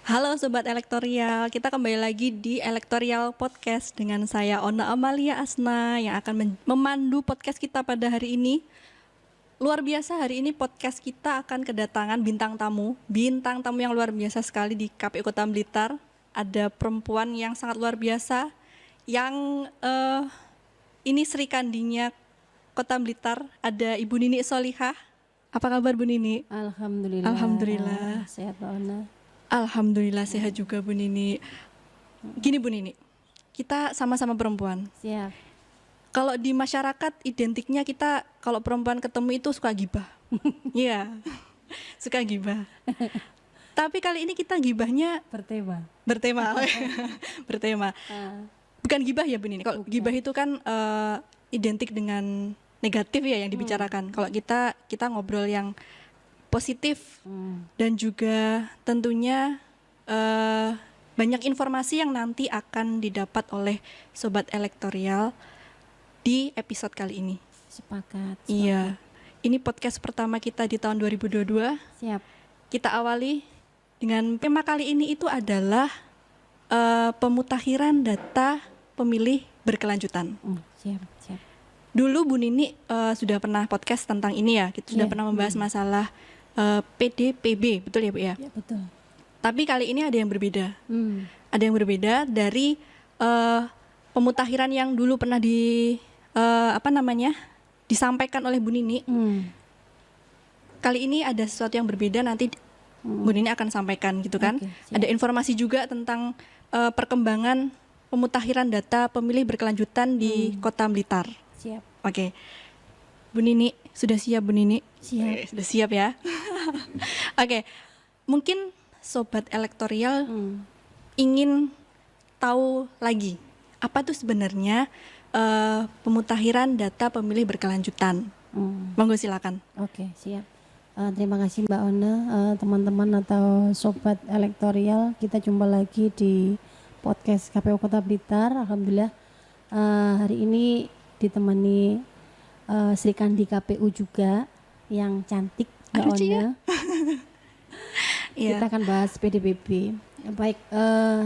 Halo Sobat Elektorial, kita kembali lagi di Elektorial Podcast dengan saya Ona Amalia Asna yang akan memandu podcast kita pada hari ini. Luar biasa, hari ini podcast kita akan kedatangan bintang tamu yang luar biasa sekali di KPU Kota Blitar. Ada perempuan yang sangat luar biasa, yang ini Sri Kandinya Kota Blitar, ada Ibu Nini Solihah. Apa kabar Bu Nini? Alhamdulillah. Sehat Mbak Ona. Alhamdulillah sehat juga Bu Nini. Gini Bu Nini, kita sama-sama perempuan. Siap. Kalau di masyarakat identiknya kita kalau perempuan ketemu itu suka gibah. Iya, suka gibah. Tapi kali ini kita gibahnya bertema. Bukan gibah ya Bu Nini. Kalau gibah itu kan identik dengan negatif ya yang dibicarakan. Kalau kita ngobrol yang positif dan juga tentunya banyak informasi yang nanti akan didapat oleh Sobat Elektorial di episode kali ini. Sepakat. Iya, ini podcast pertama kita di tahun 2022. Siap. Kita awali dengan tema kali ini itu adalah pemutakhiran data pemilih berkelanjutan. Siap. Dulu Bu Nini sudah pernah podcast tentang ini ya, kita sudah pernah membahas masalah PDPB, betul ya Bu ya? Ya betul. Tapi kali ini ada yang berbeda. Ada yang berbeda dari pemutakhiran yang dulu pernah disampaikan oleh Bu Nini. Kali ini ada sesuatu yang berbeda, nanti Bu Nini akan sampaikan gitu kan. Ada informasi juga tentang perkembangan pemutakhiran data pemilih berkelanjutan di Kota Blitar. Siap. Oke. Bu Nini, sudah siap Bu Nini? Siap. Sudah siap ya? Oke. Mungkin Sobat Elektorial ingin tahu lagi apa tuh sebenarnya pemutakhiran data pemilih berkelanjutan. Monggo silakan. Oke, siap. Terima kasih Mbak Ona, teman-teman atau Sobat Elektorial. Kita jumpa lagi di podcast KPU Kota Blitar. Alhamdulillah hari ini ditemani Sri Kandi KPU juga yang cantik Mbak Ona. Kita akan bahas PDPB. Baik,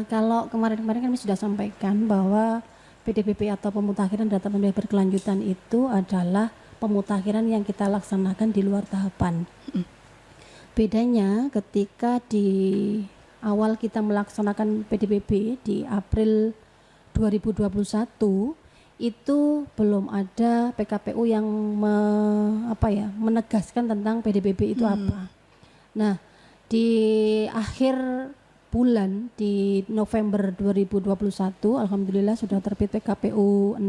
kalau kemarin-kemarin kami sudah sampaikan bahwa PDPB atau pemutakhiran data pemilih berkelanjutan itu adalah pemutakhiran yang kita laksanakan di luar tahapan. Bedanya ketika di awal kita melaksanakan PDPB di April 2021 itu belum ada PKPU yang menegaskan tentang PDPB itu apa. Nah, di akhir bulan di November 2021 alhamdulillah sudah terbit PKPU 6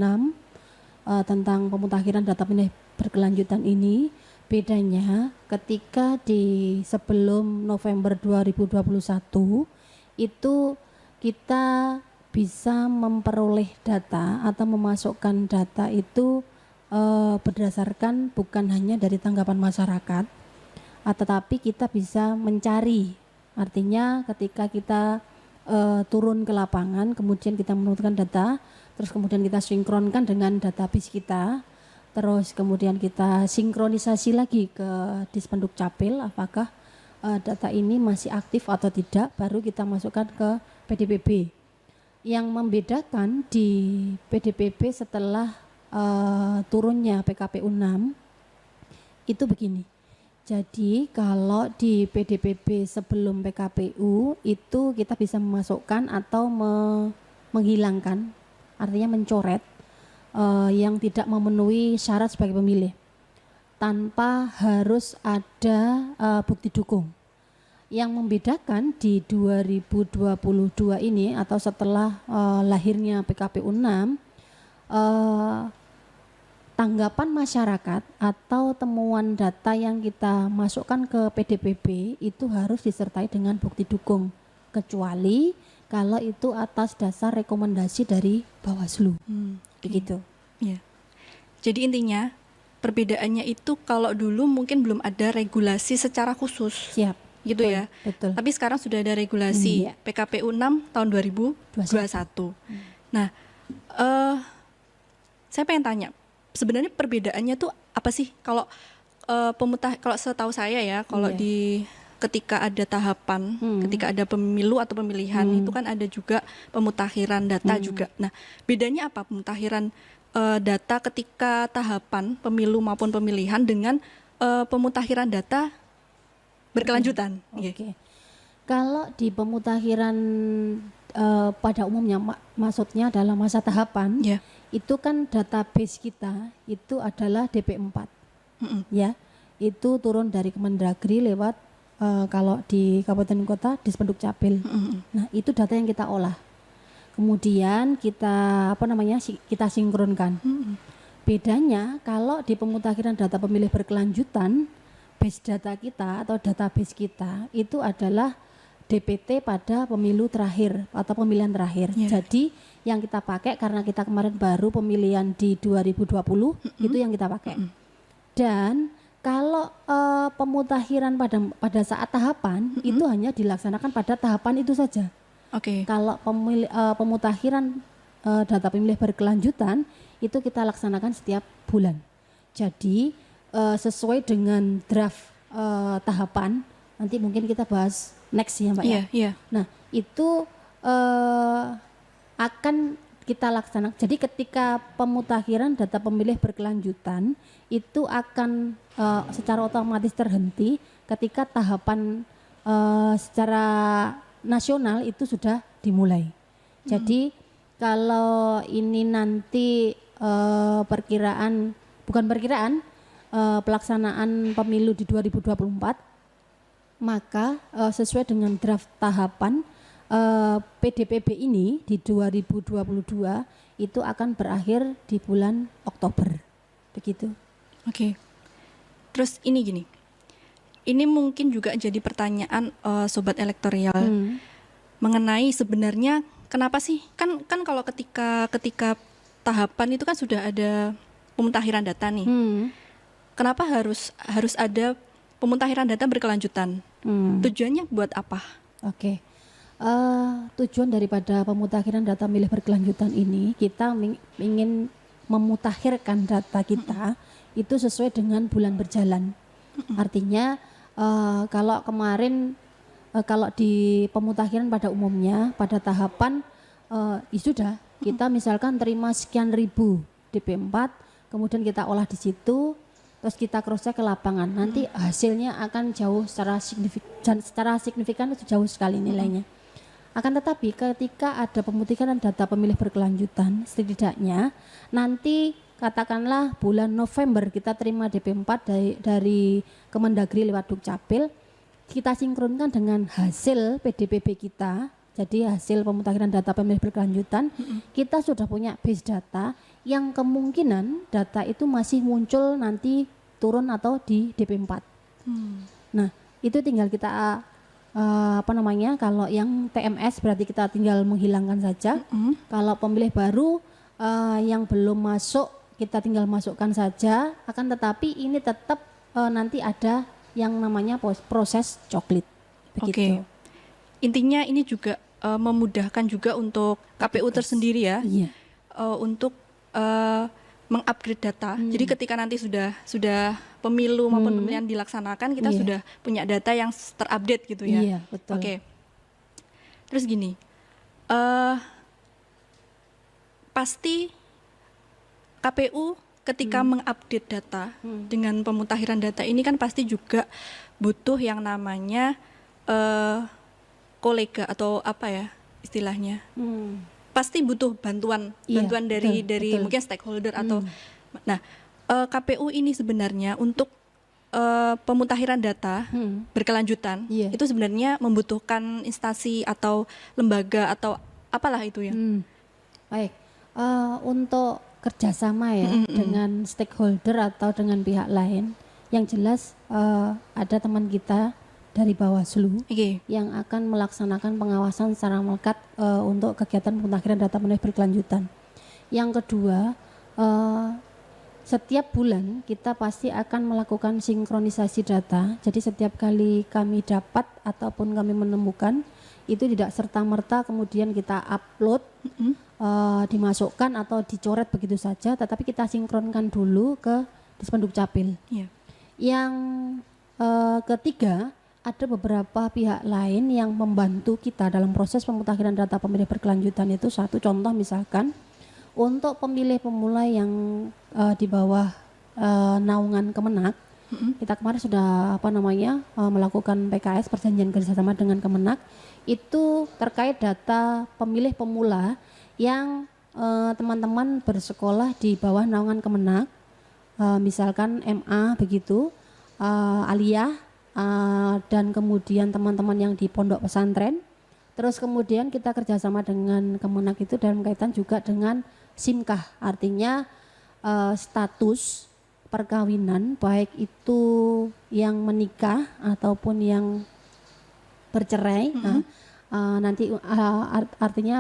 tentang pemutakhiran data pemilih berkelanjutan ini. Bedanya ketika di sebelum November 2021 itu kita bisa memperoleh data atau memasukkan data itu berdasarkan bukan hanya dari tanggapan masyarakat, tetapi kita bisa mencari. Artinya ketika kita turun ke lapangan, kemudian kita menurunkan data, terus kemudian kita sinkronkan dengan database kita, terus kemudian kita sinkronisasi lagi ke Dispenduk Capil, apakah data ini masih aktif atau tidak, baru kita masukkan ke PDPB. Yang membedakan di PDPB setelah turunnya PKPU 6 itu begini. Jadi kalau di PDPB sebelum PKPU itu kita bisa memasukkan atau menghilangkan, artinya mencoret yang tidak memenuhi syarat sebagai pemilih tanpa harus ada bukti dukung. Yang membedakan di 2022 ini atau setelah lahirnya PKPU 6, tanggapan masyarakat atau temuan data yang kita masukkan ke PDPB itu harus disertai dengan bukti dukung, kecuali kalau itu atas dasar rekomendasi dari Bawaslu. Begitu. Ya. Jadi intinya perbedaannya itu kalau dulu mungkin belum ada regulasi secara khusus. Siap. Gitu betul, ya. Betul. Tapi sekarang sudah ada regulasi PKPU 6 tahun 2021. Nah, saya pengen tanya, sebenarnya perbedaannya tuh apa sih? Kalau kalau setahu saya ya, kalau di ketika ada tahapan, ketika ada pemilu atau pemilihan itu kan ada juga pemutakhiran data juga. Nah, bedanya apa pemutakhiran data ketika tahapan pemilu maupun pemilihan dengan pemutakhiran data berkelanjutan? Oke. Kalau di pemutakhiran pada umumnya maksudnya adalah masa tahapan, itu kan database kita itu adalah DP4. Ya. Itu turun dari Kemendagri lewat kalau di kabupaten kota Dispenduk Capil. Nah, itu data yang kita olah. Kemudian kita kita sinkronkan. Bedanya kalau di pemutakhiran data pemilih berkelanjutan, base data kita atau database kita itu adalah DPT pada pemilu terakhir atau pemilihan terakhir. Jadi yang kita pakai karena kita kemarin baru pemilihan di 2020 itu yang kita pakai. Dan kalau pemutakhiran pada saat tahapan itu hanya dilaksanakan pada tahapan itu saja. Kalau pemutakhiran data pemilih berkelanjutan itu kita laksanakan setiap bulan. Jadi sesuai dengan draft tahapan, nanti mungkin kita bahas next ya Mbak ya. Nah itu akan kita laksanakan. Jadi ketika pemutakhiran data pemilih berkelanjutan itu akan secara otomatis terhenti ketika tahapan secara nasional itu sudah dimulai. Jadi kalau ini nanti pelaksanaan pemilu di 2024, maka sesuai dengan draft tahapan PDPB ini di 2022 itu akan berakhir di bulan Oktober, begitu. Terus ini mungkin juga jadi pertanyaan sobat elektorial mengenai sebenarnya kenapa sih kan kalau ketika tahapan itu kan sudah ada pemutakhiran data nih. Kenapa harus ada pemutakhiran data berkelanjutan? Tujuannya buat apa? Tujuan daripada pemutakhiran data pemilih berkelanjutan ini, kita ingin memutakhirkan data kita itu sesuai dengan bulan berjalan. Artinya kalau kemarin kalau di pemutakhiran pada umumnya pada tahapan sudah kita misalkan terima sekian ribu DP4, kemudian kita olah di situ, terus kita cross check ke lapangan. Nanti hasilnya akan jauh secara signifikan itu jauh sekali nilainya. Akan tetapi ketika ada pemutakhiran data pemilih berkelanjutan, setidaknya nanti katakanlah bulan November kita terima DP4 dari Kemendagri lewat Dukcapil, kita sinkronkan dengan hasil PDPB kita. Jadi hasil pemutakhiran data pemilih berkelanjutan, kita sudah punya base data yang kemungkinan data itu masih muncul nanti turun atau di DP4. Nah, itu tinggal kita kalau yang TMS berarti kita tinggal menghilangkan saja. Kalau pemilih baru yang belum masuk kita tinggal masukkan saja. Akan tetapi ini tetap nanti ada yang namanya proses coklit. Begitu. Intinya ini juga memudahkan juga untuk KPU tersendiri ya. Untuk mengupgrade data. Jadi ketika nanti sudah pemilu maupun pemilihan dilaksanakan, kita sudah punya data yang terupdate gitu ya. Iya, betul. Terus gini, pasti KPU ketika mengupdate data dengan pemutakhiran data ini kan pasti juga butuh yang namanya kolega atau apa ya istilahnya. Pasti butuh bantuan dari betul. Mungkin stakeholder atau KPU ini sebenarnya untuk pemutakhiran data berkelanjutan itu sebenarnya membutuhkan instansi atau lembaga atau apalah itu ya. Baik, untuk kerjasama ya dengan stakeholder atau dengan pihak lain, yang jelas ada teman kita dari Bawaslu yang akan melaksanakan pengawasan secara melekat untuk kegiatan pemutakhiran data pemilih berkelanjutan. Yang kedua, setiap bulan kita pasti akan melakukan sinkronisasi data. Jadi setiap kali kami dapat ataupun kami menemukan itu tidak serta-merta kemudian kita upload, dimasukkan atau dicoret begitu saja, tetapi kita sinkronkan dulu ke Dispenduk Capil. Yang ketiga ada beberapa pihak lain yang membantu kita dalam proses pemutakhiran data pemilih berkelanjutan itu. Satu contoh misalkan untuk pemilih pemula yang di bawah naungan Kemenak, kita kemarin sudah melakukan PKS, perjanjian kerjasama dengan Kemenak, itu terkait data pemilih pemula yang teman-teman bersekolah di bawah naungan Kemenak, misalkan MA begitu, aliyah, dan kemudian teman-teman yang di pondok pesantren. Terus kemudian kita kerjasama dengan Kemenak itu dalam kaitan juga dengan SIMKAH, artinya status perkawinan, baik itu yang menikah ataupun yang bercerai. Nanti artinya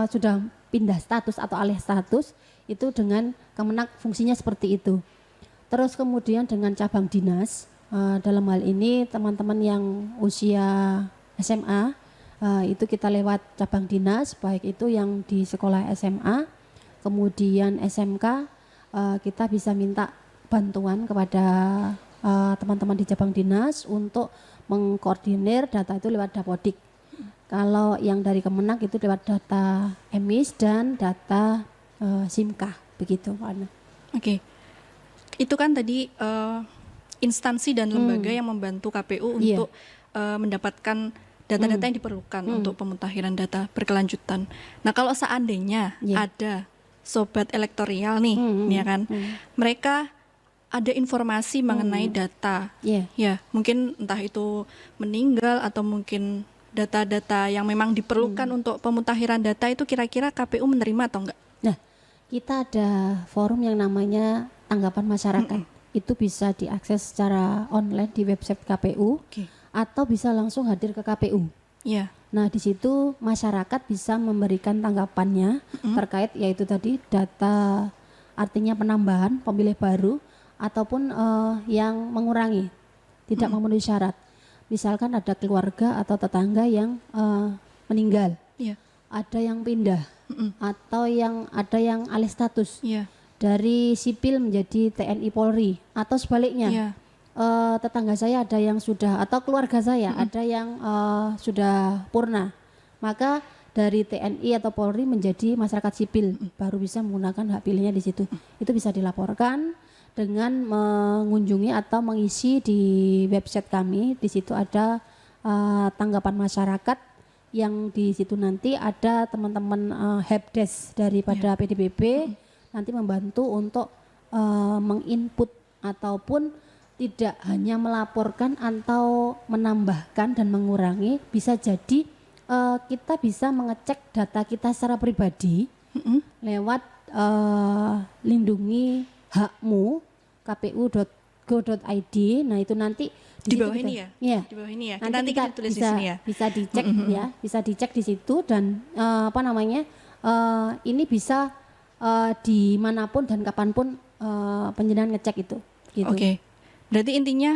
sudah pindah status atau alih status, itu dengan Kemenak fungsinya seperti itu. Terus kemudian dengan cabang dinas, dalam hal ini teman-teman yang usia SMA, itu kita lewat cabang dinas, baik itu yang di sekolah SMA, kemudian SMK, kita bisa minta bantuan kepada teman-teman di cabang dinas untuk mengkoordinir data itu lewat Dapodik. Kalau yang dari Kemenak itu lewat data EMIS dan data SIMKAH, begitu Pak Ana. Oke. Itu kan tadi instansi dan lembaga yang membantu KPU untuk mendapatkan data-data yang diperlukan untuk pemutakhiran data berkelanjutan. Nah, kalau seandainya ada sobat elektoral nih, ya kan, mereka ada informasi mengenai data, ya mungkin entah itu meninggal atau mungkin data-data yang memang diperlukan untuk pemutakhiran data, itu kira-kira KPU menerima atau enggak? Nah, kita ada forum yang namanya tanggapan masyarakat. Itu bisa diakses secara online di website KPU, atau bisa langsung hadir ke KPU. Nah, di situ masyarakat bisa memberikan tanggapannya terkait yaitu tadi data, artinya penambahan pemilih baru ataupun yang mengurangi, tidak memenuhi syarat. Misalkan ada keluarga atau tetangga yang meninggal, ada yang pindah, atau ada yang alih status dari sipil menjadi TNI Polri, atau sebaliknya. Tetangga saya ada yang sudah, atau keluarga saya ada yang sudah purna, maka dari TNI atau Polri menjadi masyarakat sipil, baru bisa menggunakan hak pilihnya di situ. Itu bisa dilaporkan dengan mengunjungi atau mengisi di website kami. Di situ ada tanggapan masyarakat, yang di situ nanti ada teman-teman helpdesk daripada PDBB nanti membantu untuk menginput ataupun tidak hanya melaporkan atau menambahkan dan mengurangi. Bisa jadi kita bisa mengecek data kita secara pribadi lewat lindungi hakmu kpu.go.id. Nah, itu nanti di bawah ini ya. Di bawah ini ya. Nanti kita tulis bisa, di sini ya. Bisa dicek ya, bisa dicek di situ, dan ini bisa dimanapun dan kapanpun penjenengan ngecek itu. Gitu. Oke. Berarti intinya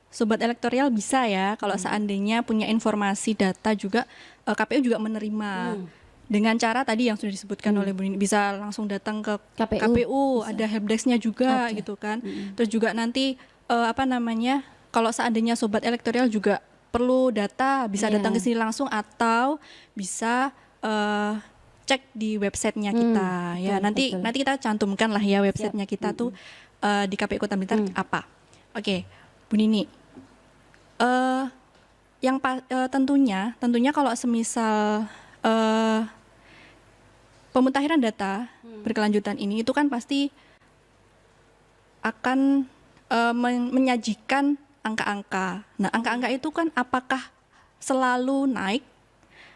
sobat elektoral bisa ya, kalau seandainya punya informasi data juga, KPU juga menerima. Dengan cara tadi yang sudah disebutkan oleh Bu Nini, bisa langsung datang ke KPU ada helpdesk-nya juga gitu kan. Terus juga nanti kalau seandainya sobat elektoral juga perlu data, bisa datang ke sini langsung atau bisa cek di websitenya kita ya. Nanti kita cantumkan lah ya websitenya kita tuh di KPU Kota Blitar apa. Oke, Bu Nini. Tentunya kalau semisal pemutakhiran data berkelanjutan ini itu kan pasti akan menyajikan angka-angka. Nah, angka-angka itu kan apakah selalu naik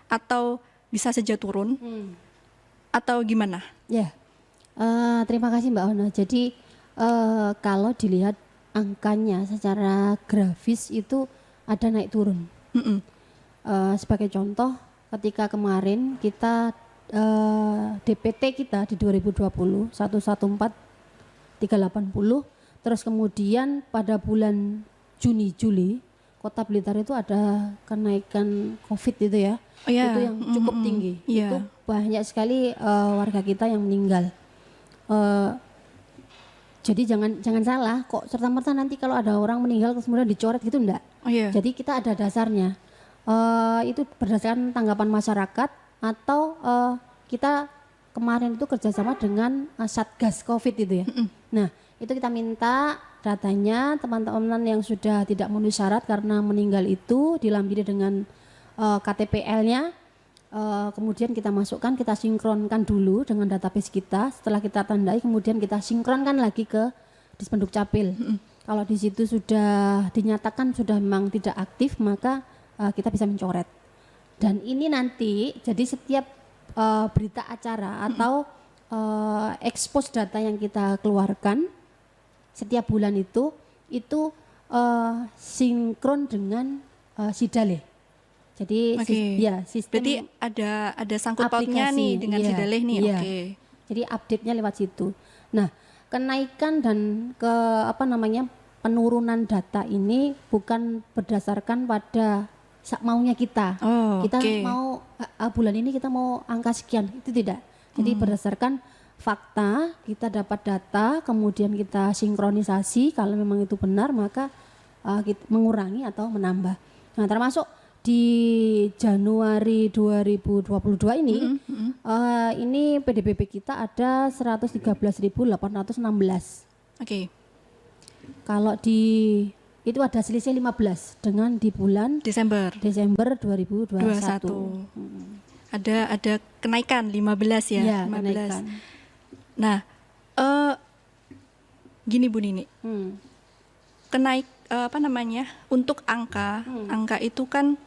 atau bisa saja turun atau gimana? Ya, terima kasih Mbak Ona. Jadi kalau dilihat angkanya secara grafis itu ada naik turun. Sebagai contoh, ketika kemarin kita DPT kita di 2020 114.380, terus kemudian pada bulan Juni-Juli Kota Blitar itu ada kenaikan COVID itu ya, itu yang cukup tinggi. Itu banyak sekali warga kita yang meninggal. Jadi jangan salah kok serta-merta nanti kalau ada orang meninggal terus kemudian dicoret gitu enggak. Oh iya. Jadi kita ada dasarnya. Itu berdasarkan tanggapan masyarakat atau kita kemarin itu kerjasama dengan Satgas COVID itu ya. Nah itu kita minta datanya teman-teman yang sudah tidak memenuhi syarat karena meninggal itu dilampiri dengan KTPL-nya. Kemudian kita masukkan, kita sinkronkan dulu dengan database kita. Setelah kita tandai, kemudian kita sinkronkan lagi ke Dispenduk Capil. Kalau di situ sudah dinyatakan sudah memang tidak aktif, maka kita bisa mencoret. Dan ini nanti, jadi setiap berita acara atau expose data yang kita keluarkan setiap bulan itu sinkron dengan Sidaleh. Jadi sistem berarti ada sangkut pautnya aplikasi, nih dengan Sidaleh nih. Iya. Oke. Jadi update-nya lewat situ. Nah, kenaikan dan penurunan data ini bukan berdasarkan pada maunya kita. Kita mau bulan ini kita mau angka sekian, itu tidak. Jadi berdasarkan fakta, kita dapat data, kemudian kita sinkronisasi, kalau memang itu benar maka kita mengurangi atau menambah. Nah, termasuk di Januari 2022 ini, ini PDBP kita ada 113.816. Oke. Kalau itu ada selisih 15 dengan di bulan Desember 2021. Ada kenaikan 15 ya. Iya, 15. kenaikan. Nah, gini Bu Nini. Untuk angka itu kan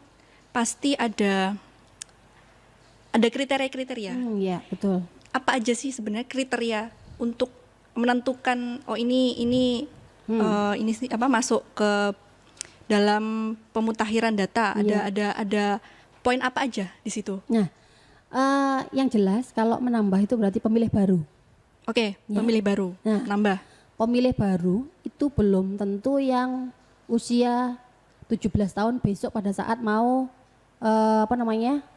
pasti ada kriteria-kriteria. Iya, betul. Apa aja sih sebenarnya kriteria untuk menentukan ini sih masuk ke dalam pemutakhiran data? Ada poin apa aja di situ? Nah, yang jelas kalau menambah itu berarti pemilih baru. Oke, pemilih baru. Nah, nambah. Pemilih baru itu belum tentu yang usia 17 tahun besok pada saat mau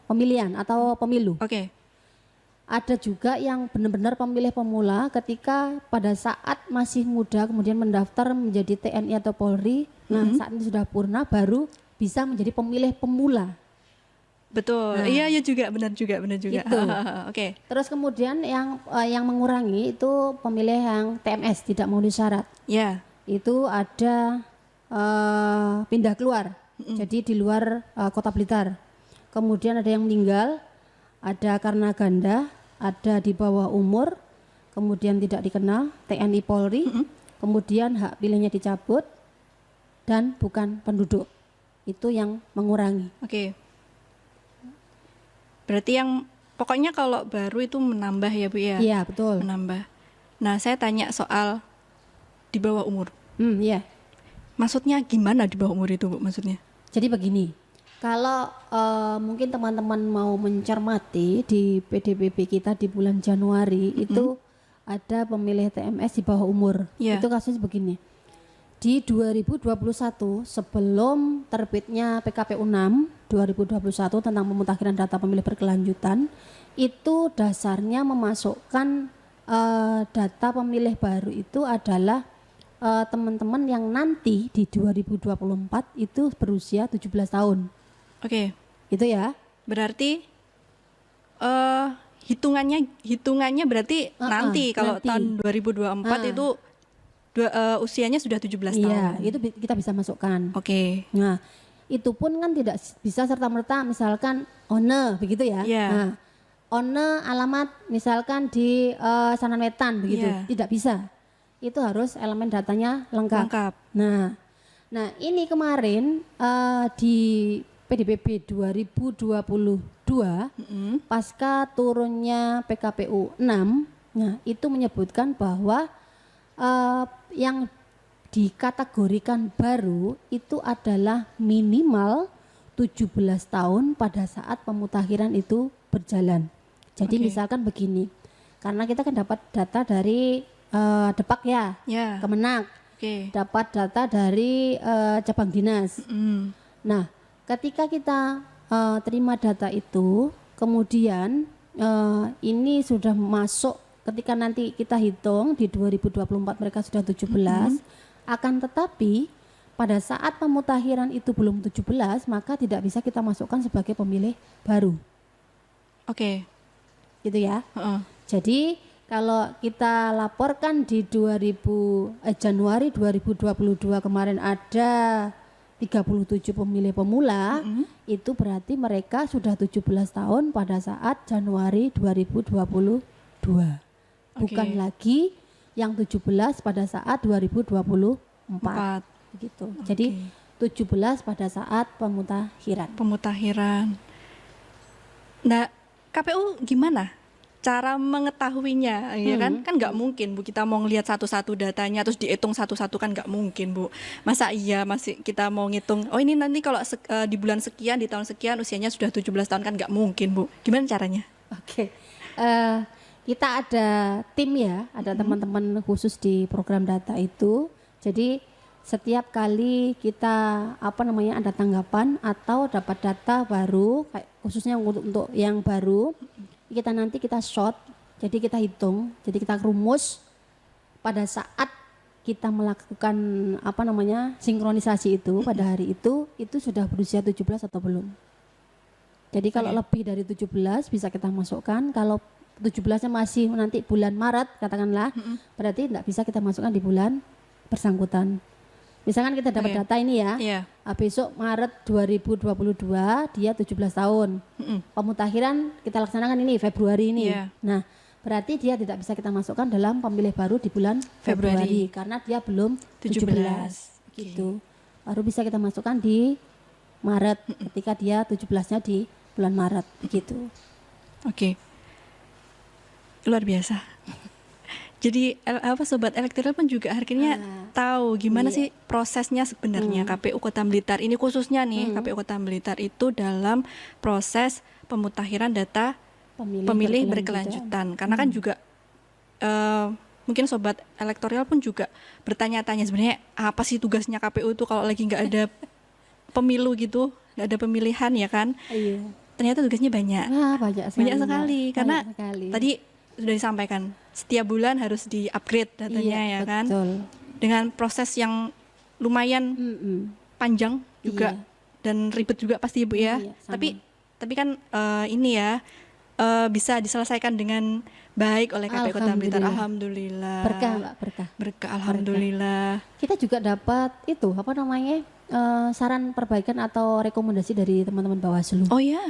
pemilihan atau pemilu. Oke. Ada juga yang benar-benar pemilih pemula ketika pada saat masih muda kemudian mendaftar menjadi TNI atau Polri. Nah, saat ini sudah purna baru bisa menjadi pemilih pemula. Betul. Iya juga benar juga. Itu. Oke. Terus kemudian yang mengurangi itu pemilih yang TMS tidak memenuhi syarat. Ya. Itu ada pindah keluar. Jadi di luar Kota Blitar. Kemudian ada yang meninggal, ada karena ganda, ada di bawah umur, kemudian tidak dikenal, TNI Polri, kemudian hak pilihnya dicabut dan bukan penduduk. Itu yang mengurangi. Oke. Berarti yang pokoknya kalau baru itu menambah ya Bu ya? Iya, betul. Menambah. Nah, saya tanya soal di bawah umur. Iya. Maksudnya gimana di bawah umur itu Bu maksudnya? Jadi begini, kalau mungkin teman-teman mau mencermati di PDBP kita di bulan Januari itu ada pemilih TMS di bawah umur. Itu kasusnya begini. Di 2021 sebelum terbitnya PKPU 6 2021 tentang pemutakhiran data pemilih berkelanjutan, itu dasarnya memasukkan data pemilih baru itu adalah teman-teman yang nanti di 2024 itu berusia 17 tahun. Oke. Itu ya. Berarti hitungannya berarti nanti kalau tahun 2024 itu usianya sudah 17 tahun. Iya, itu kita bisa masukkan. Oke. Nah, itu pun kan tidak bisa serta-merta misalkan ONE begitu ya. Nah, ONE alamat misalkan di Sanan Wetan begitu. Tidak bisa. Itu harus elemen datanya lengkap. Nah ini kemarin di PDBP 2022 pasca turunnya PKPU 6, nah itu menyebutkan bahwa yang dikategorikan baru itu adalah minimal 17 tahun pada saat pemutakhiran itu berjalan. Jadi misalkan begini, karena kita kan dapat data dari Depak ya, Kemenak, dapat data dari cabang dinas. Nah, ketika kita terima data itu, kemudian ini sudah masuk ketika nanti kita hitung di 2024 mereka sudah 17, akan tetapi pada saat pemutakhiran itu belum 17, maka tidak bisa kita masukkan sebagai pemilih baru. Oke. Gitu ya. Jadi kalau kita laporkan di Januari 2022 kemarin ada 37 pemilih pemula, itu berarti mereka sudah 17 tahun pada saat Januari 2022. Bukan lagi yang 17 pada saat 2024. Begitu. Jadi 17 pada saat Pemutakhiran. Nah, KPU gimana cara mengetahuinya, ya kan? Kan nggak mungkin Bu kita mau ngelihat satu-satu datanya terus dihitung satu-satu, kan nggak mungkin Bu. Masa iya masih kita mau ngitung, oh ini nanti kalau di bulan sekian, di tahun sekian usianya sudah 17 tahun, kan nggak mungkin Bu. Gimana caranya? Kita ada tim ya, ada teman-teman khusus di program data itu. Jadi setiap kali kita ada tanggapan atau dapat data baru, khususnya untuk yang baru, kita short, jadi kita hitung, jadi kita rumus pada saat kita melakukan sinkronisasi itu pada hari itu sudah berusia 17 atau belum. Jadi kalau lebih dari 17 bisa kita masukkan, kalau 17-nya masih nanti bulan Maret katakanlah, berarti tidak bisa kita masukkan di bulan bersangkutan. Misalkan kita dapat data ini ya, besok Maret 2022 dia 17 tahun. Pemutakhiran kita laksanakan ini Februari ini. Nah, berarti dia tidak bisa kita masukkan dalam pemilih baru di bulan Februari karena dia belum 17. Gitu. Baru bisa kita masukkan di Maret ketika dia 17-nya di bulan Maret begitu. Oke. Luar biasa. Jadi sobat elektoral pun juga akhirnya tahu gimana sih prosesnya sebenarnya KPU Kota Blitar ini, khususnya nih KPU Kota Blitar itu dalam proses pemutakhiran data pemilih berkelanjutan. Karena kan juga mungkin sobat elektoral pun juga bertanya-tanya sebenarnya apa sih tugasnya KPU itu kalau lagi nggak ada pemilu gitu, nggak ada pemilihan ya kan? Ternyata tugasnya banyak. Banyak sekali. Karena tadi sudah disampaikan setiap bulan harus di-upgrade datanya ya kan, dengan proses yang lumayan panjang juga dan ribet juga pasti Ibu ya. Tapi kan ini ya bisa diselesaikan dengan baik oleh KPU Kota Blitar. Alhamdulillah. Berkah Mbak, berkah. Alhamdulillah. Kita juga dapat itu saran perbaikan atau rekomendasi dari teman-teman Bawaslu. Oh ya.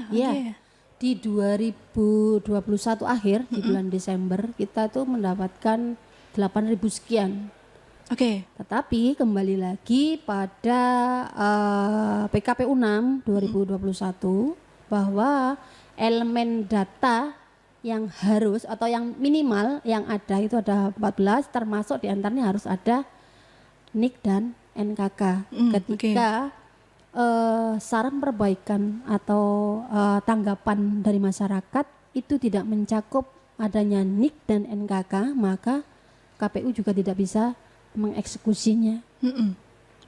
Di 2021 akhir di bulan Desember kita tuh mendapatkan 8.000 sekian. Tetapi kembali lagi pada PKPU 6 2021 bahwa elemen data yang harus atau yang minimal yang ada itu ada 14, termasuk diantaranya harus ada NIK dan NKK. Ketika saran perbaikan atau tanggapan dari masyarakat itu tidak mencakup adanya NIK dan NKK, maka KPU juga tidak bisa mengeksekusinya.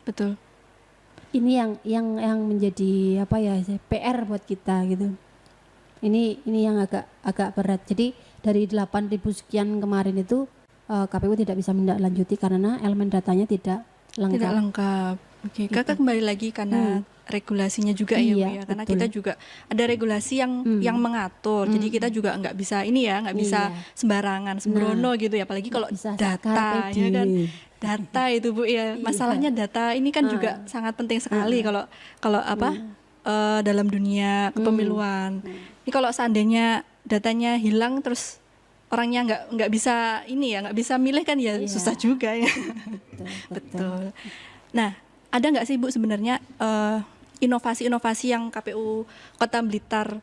Betul. Ini yang menjadi PR buat kita gitu. Ini yang agak berat. Jadi dari 8.000 sekian kemarin itu KPU tidak bisa menindaklanjuti karena elemen datanya tidak lengkap. Kakak kembali lagi karena regulasinya juga ya Bu ya, karena kita juga ada regulasi yang mengatur. Jadi kita juga nggak bisa bisa sembarangan sembrono gitu ya, apalagi kalau data ya kan. Data itu Bu ya, masalahnya data ini kan juga sangat penting sekali kalau dalam dunia kepemiluan. Ini kalau seandainya datanya hilang terus orangnya nggak bisa nggak bisa milih kan ya susah juga ya. Betul. Nah, ada nggak sih Bu sebenarnya inovasi-inovasi yang KPU Kota Blitar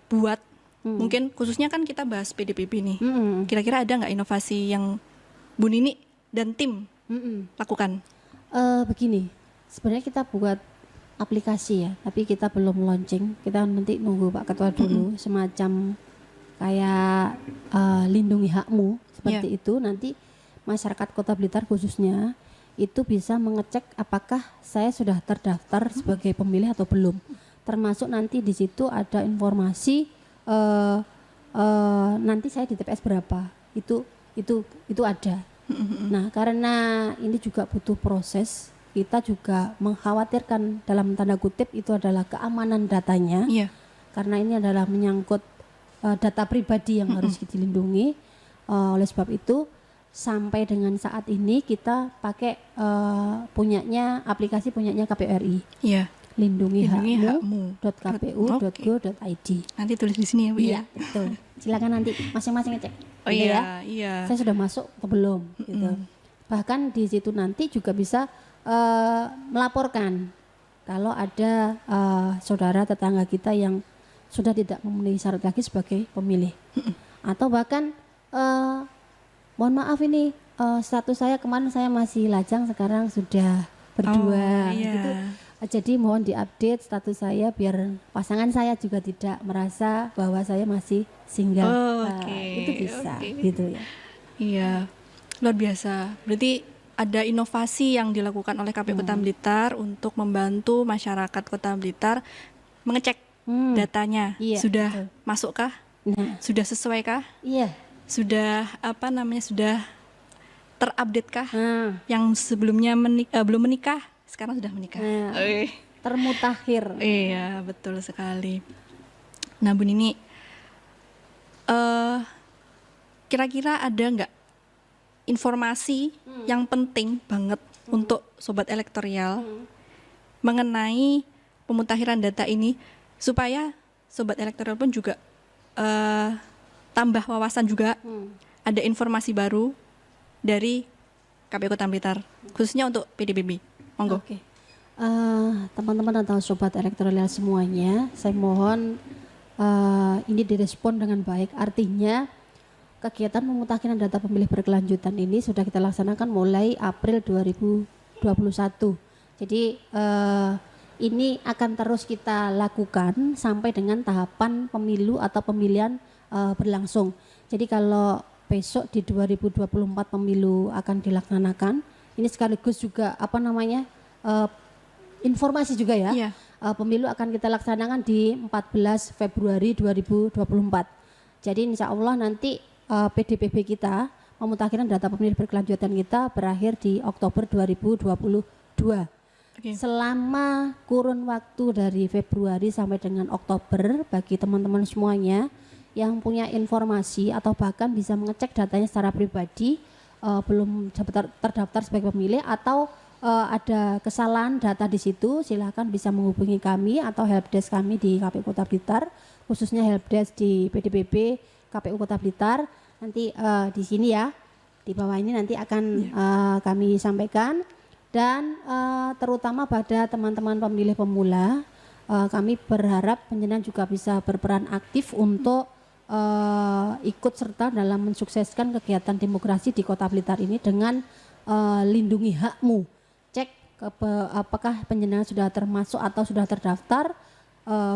buat? Mungkin khususnya kan kita bahas PDPB nih. Kira-kira ada nggak inovasi yang Bu Nini dan tim lakukan? Begini, sebenarnya kita buat aplikasi ya, tapi kita belum launching. Kita nanti nunggu Pak Ketua dulu, semacam kayak lindungi hakmu seperti itu. Nanti masyarakat Kota Blitar khususnya itu bisa mengecek apakah saya sudah terdaftar sebagai pemilih atau belum. Termasuk nanti di situ ada informasi nanti saya di TPS berapa. itu ada. Nah, karena ini juga butuh proses, kita juga mengkhawatirkan dalam tanda kutip itu adalah keamanan datanya. Iya. Karena ini adalah menyangkut data pribadi yang harus dilindungi. Oleh sebab itu sampai dengan saat ini kita pakai aplikasi punyanya KPU RI. Iya. lindungihakmu.kpu.go.id. Nanti tulis di sini ya, Bu ya. Iya, betul. Silakan nanti masing-masing ngecek. Oh Gitu iya, iya. Saya sudah masuk atau belum gitu. Bahkan di situ nanti juga bisa melaporkan kalau ada saudara tetangga kita yang sudah tidak memenuhi syarat lagi sebagai pemilih. Atau bahkan mohon maaf ini status saya kemarin saya masih lajang, sekarang sudah berdua gitu. Jadi mohon diupdate status saya biar pasangan saya juga tidak merasa bahwa saya masih single. Itu bisa gitu ya. Iya, luar biasa. Berarti ada inovasi yang dilakukan oleh KPU Kota Blitar untuk membantu masyarakat Kota Blitar mengecek datanya. Iya, sudah betul. Masukkah? Nah, Sudah sesuaikah? iya. Sudah sudah terupdate-kah? Yang sebelumnya belum menikah, sekarang sudah menikah. Nah, termutakhir. Iya, betul sekali. Nah, Bu Nini, kira-kira ada nggak informasi yang penting banget untuk sobat elektoral mengenai pemutakhiran data ini supaya sobat elektoral pun juga tambah wawasan juga, ada informasi baru dari KPU Kota Blitar, khususnya untuk PDBB. Monggo. Oke. Teman-teman atau sobat elektoral semuanya, saya mohon ini direspon dengan baik. Artinya kegiatan pemutakhiran data pemilih berkelanjutan ini sudah kita laksanakan mulai April 2021. Jadi ini akan terus kita lakukan sampai dengan tahapan pemilu atau pemilihan berlangsung. Jadi kalau besok di 2024 pemilu akan dilaksanakan, ini sekaligus juga informasi juga ya. Iya. Pemilu akan kita laksanakan di 14 Februari 2024. Jadi insya Allah nanti PDPB kita pemutakhiran data pemilih berkelanjutan kita berakhir di Oktober 2022. Oke. Selama kurun waktu dari Februari sampai dengan Oktober, bagi teman-teman semuanya yang punya informasi atau bahkan bisa mengecek datanya secara pribadi, belum terdaftar sebagai pemilih atau ada kesalahan data di situ, silakan bisa menghubungi kami atau helpdesk kami di KPU Kota Blitar, khususnya helpdesk di PDPB KPU Kota Blitar. Nanti di sini ya, di bawah ini nanti akan kami sampaikan. Dan terutama pada teman-teman pemilih pemula, kami berharap penjenengan juga bisa berperan aktif untuk ikut serta dalam mensukseskan kegiatan demokrasi di Kota Blitar ini dengan lindungi hakmu. Cek apakah penjenengan sudah termasuk atau sudah terdaftar,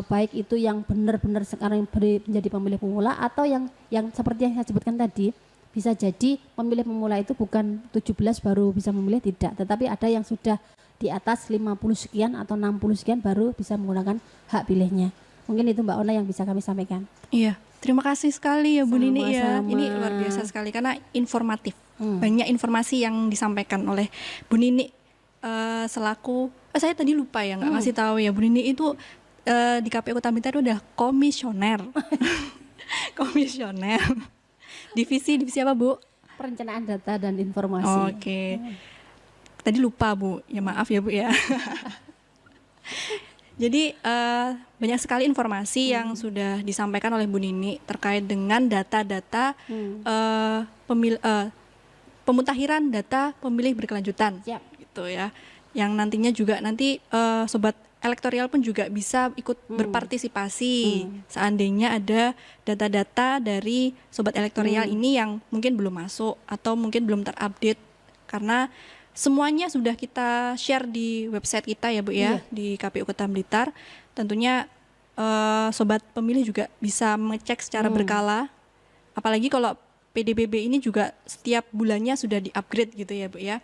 baik itu yang benar-benar sekarang menjadi pemilih pemula atau yang seperti yang saya sebutkan tadi. Bisa jadi pemilih pemula itu bukan 17 baru bisa memilih, tidak, tetapi ada yang sudah di atas 50 sekian atau 60 sekian baru bisa menggunakan hak pilihnya. Mungkin itu Mbak Ona yang bisa kami sampaikan. Iya, terima kasih sekali ya Bu Nini ya. Sama-sama. Ini luar biasa sekali karena informatif. Banyak informasi yang disampaikan oleh Bu Nini selaku saya tadi lupa ya nggak ngasih tahu ya, Bu Nini itu di KPU Kota Blitar itu udah komisioner. Komisioner. Divisi apa Bu? Perencanaan data dan informasi. Oke. Tadi lupa Bu, ya maaf ya Bu ya. Jadi banyak sekali informasi yang sudah disampaikan oleh Bu Nini terkait dengan data-data pemutakhiran data pemilih berkelanjutan. Siap. Gitu ya. Yang nantinya juga nanti sobat elektoral pun juga bisa ikut berpartisipasi seandainya ada data-data dari sobat elektoral ini yang mungkin belum masuk atau mungkin belum terupdate, karena semuanya sudah kita share di website kita ya Bu ya, di KPU Kota Blitar. Tentunya sobat pemilih juga bisa mengecek secara berkala, apalagi kalau PDBB ini juga setiap bulannya sudah di-upgrade gitu ya Bu ya.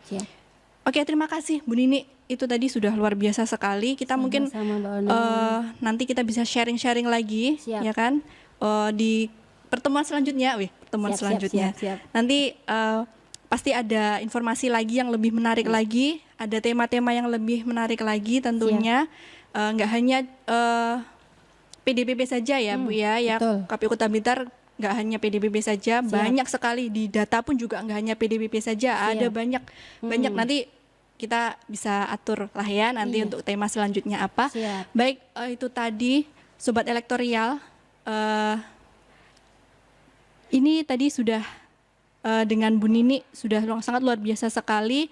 Oke, terima kasih Bu Nini. Itu tadi sudah luar biasa sekali. Kita mungkin Mbak Ona. nanti kita bisa sharing-sharing lagi. Siap. Ya kan, di pertemuan selanjutnya. Pertemuan selanjutnya. Siap. Nanti pasti ada informasi lagi yang lebih menarik lagi, ada tema-tema yang lebih menarik lagi tentunya. Nggak hanya PDBP saja ya Bu ya, betul. KPU Kota Blitar nggak hanya PDBP saja, banyak sekali di data pun juga nggak hanya PDBP saja, ada banyak nanti kita bisa atur lah ya nanti untuk tema selanjutnya apa. Baik, itu tadi Sobat Elektorial, ini tadi sudah dengan Bu Nini sudah sangat luar biasa sekali.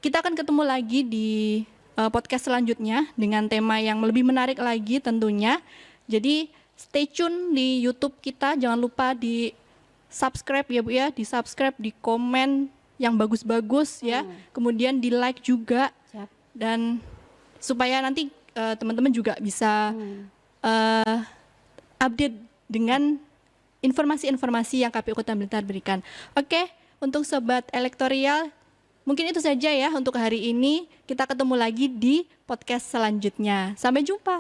Kita akan ketemu lagi di podcast selanjutnya dengan tema yang lebih menarik lagi tentunya. Jadi stay tune di YouTube kita, jangan lupa di subscribe ya Bu ya, di subscribe, di komen yang bagus-bagus ya, kemudian di like juga. Dan supaya nanti teman-teman juga bisa update dengan informasi-informasi yang KPU Kota Blitar berikan. Oke, untuk Sobat Elektorial, mungkin itu saja ya untuk hari ini. Kita ketemu lagi di podcast selanjutnya. Sampai jumpa.